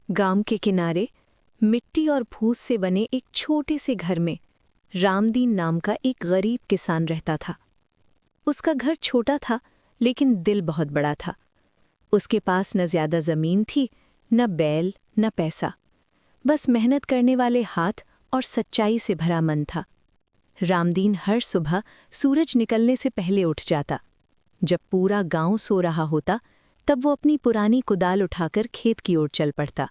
गांव के किनारे मिट्टी और फूस से बने एक छोटे से घर में रामदीन नाम का एक गरीब किसान रहता था। उसका घर छोटा था लेकिन दिल बहुत बड़ा था। उसके पास न ज्यादा जमीन थी, न बैल, न पैसा, बस मेहनत करने वाले हाथ और सच्चाई से भरा मन था। रामदीन हर सुबह सूरज निकलने से पहले उठ जाता। जब पूरा गांव सो रहा होता तब वो अपनी पुरानी कुदाल उठाकर खेत की ओर चल पड़ता।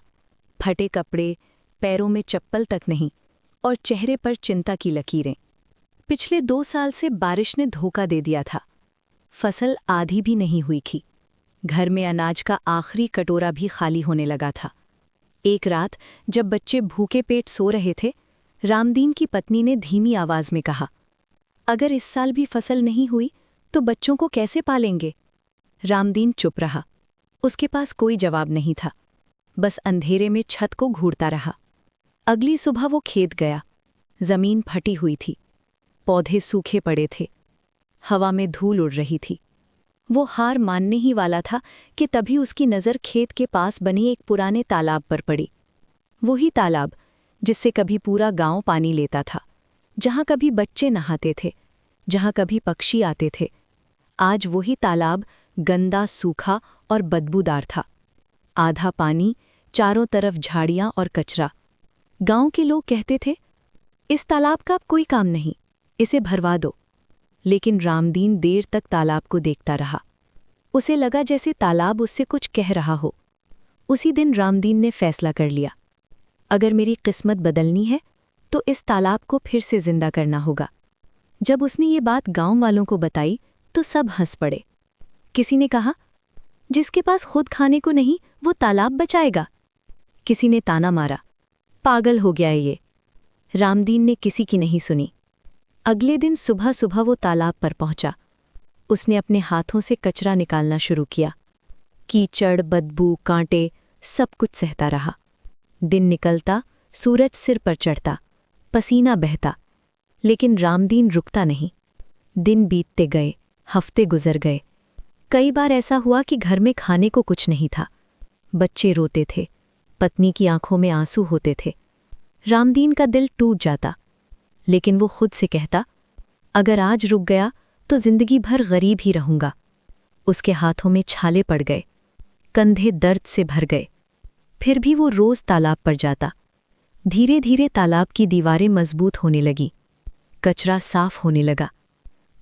फटे कपड़े, पैरों में चप्पल तक नहीं और चेहरे पर चिंता की लकीरें। पिछले 2 साल से बारिश ने धोखा दे दिया था। फसल आधी भी नहीं हुई थी। घर में अनाज का आखिरी कटोरा भी खाली होने लगा था। एक रात जब बच्चे भूखे पेट सो रहे थे, रामदीन की पत्नी ने धीमी आवाज में कहा, अगर इस साल भी फसल नहीं हुई तो बच्चों को कैसे पालेंगे? रामदीन चुप रहा। उसके पास कोई जवाब नहीं था, बस अंधेरे में छत को घूरता रहा। अगली सुबह वो खेत गया। जमीन फटी हुई थी, पौधे सूखे पड़े थे, हवा में धूल उड़ रही थी। वो हार मानने ही वाला था कि तभी उसकी नज़र खेत के पास बनी एक पुराने तालाब पर पड़ी। वही तालाब जिससे कभी पूरा गांव पानी लेता था, जहां कभी बच्चे नहाते थे, जहां कभी पक्षी आते थे। आज वही तालाब गंदा, सूखा और बदबूदार था। आधा पानी, चारों तरफ झाड़ियां और कचरा। गांव के लोग कहते थे, इस तालाब का अब कोई काम नहीं, इसे भरवा दो। लेकिन रामदीन देर तक तालाब को देखता रहा। उसे लगा जैसे तालाब उससे कुछ कह रहा हो। उसी दिन रामदीन ने फैसला कर लिया, अगर मेरी किस्मत बदलनी है तो इस तालाब को फिर से जिंदा करना होगा। जब उसने ये बात गांव वालों को बताई तो सब हंस पड़े। किसी ने कहा, जिसके पास खुद खाने को नहीं वो तालाब बचाएगा। किसी ने ताना मारा, पागल हो गया है ये। रामदीन ने किसी की नहीं सुनी। अगले दिन सुबह सुबह वो तालाब पर पहुंचा। उसने अपने हाथों से कचरा निकालना शुरू किया। कीचड़, बदबू, कांटे, सब कुछ सहता रहा। दिन निकलता, सूरज सिर पर चढ़ता, पसीना बहता, लेकिन रामदीन रुकता नहीं। दिन बीतते गए, हफ्ते गुजर गए। कई बार ऐसा हुआ कि घर में खाने को कुछ नहीं था। बच्चे रोते थे, पत्नी की आंखों में आंसू होते थे। रामदीन का दिल टूट जाता, लेकिन वो खुद से कहता, अगर आज रुक गया तो जिंदगी भर गरीब ही रहूंगा। उसके हाथों में छाले पड़ गए, कंधे दर्द से भर गए। फिर भी वो रोज तालाब पर जाता। धीरे धीरे तालाब की दीवारें मजबूत होने लगी, कचरा साफ होने लगा,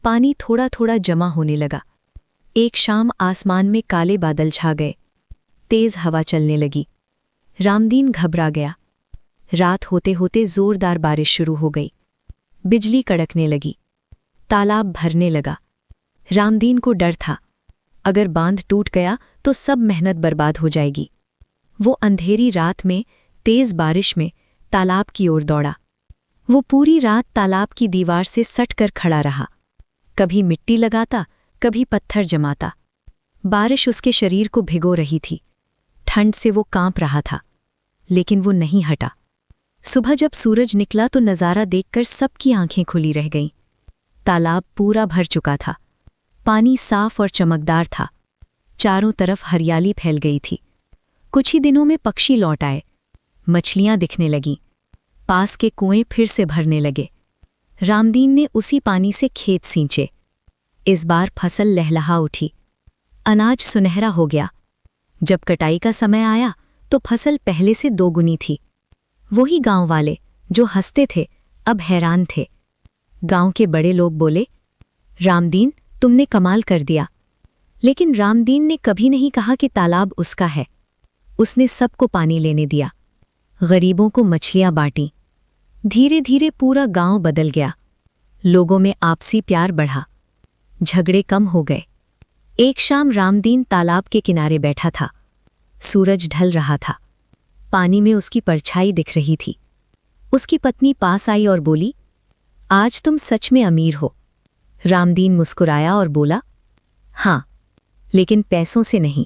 पानी थोड़ा थोड़ा जमा होने लगा। एक शाम आसमान में काले बादल छा गए, तेज हवा चलने लगी। रामदीन घबरा गया। रात होते होते जोरदार बारिश शुरू हो गई। बिजली कड़कने लगी, तालाब भरने लगा। रामदीन को डर था, अगर बांध टूट गया तो सब मेहनत बर्बाद हो जाएगी। वो अंधेरी रात में, तेज बारिश में तालाब की ओर दौड़ा। वो पूरी रात तालाब की दीवार से सट कर खड़ा रहा, कभी मिट्टी लगाता, कभी पत्थर जमाता। बारिश उसके शरीर को भिगो रही थी, ठंड से वो कांप रहा था, लेकिन वो नहीं हटा। सुबह जब सूरज निकला तो नज़ारा देखकर सबकी आंखें खुली रह गईं। तालाब पूरा भर चुका था, पानी साफ और चमकदार था, चारों तरफ हरियाली फैल गई थी। कुछ ही दिनों में पक्षी लौट आए, मछलियां दिखने लगीं, पास के कुएं फिर से भरने लगे। रामदीन ने उसी पानी से खेत सींचे। इस बार फसल लहलहा उठी, अनाज सुनहरा हो गया। जब कटाई का समय आया तो फसल पहले से 2 गुनी थी। वही गांव वाले जो हंसते थे अब हैरान थे। गांव के बड़े लोग बोले, रामदीन तुमने कमाल कर दिया। लेकिन रामदीन ने कभी नहीं कहा कि तालाब उसका है। उसने सबको पानी लेने दिया, गरीबों को मछलियां बांटी। धीरे धीरे पूरा गांव बदल गया। लोगों में आपसी प्यार बढ़ा, झगड़े कम हो गए। एक शाम रामदीन तालाब के किनारे बैठा था। सूरज ढल रहा था, पानी में उसकी परछाई दिख रही थी। उसकी पत्नी पास आई और बोली, आज तुम सच में अमीर हो। रामदीन मुस्कुराया और बोला, हाँ, लेकिन पैसों से नहीं,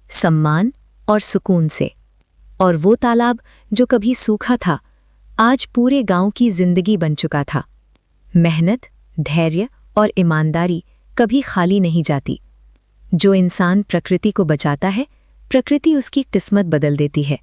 सम्मान और सुकून से। और वो तालाब जो कभी सूखा था, आज पूरे गांव की जिंदगी बन चुका था। मेहनत, धैर्य और ईमानदारी कभी खाली नहीं जाती। जो इंसान प्रकृति को बचाता है, प्रकृति उसकी किस्मत बदल देती है।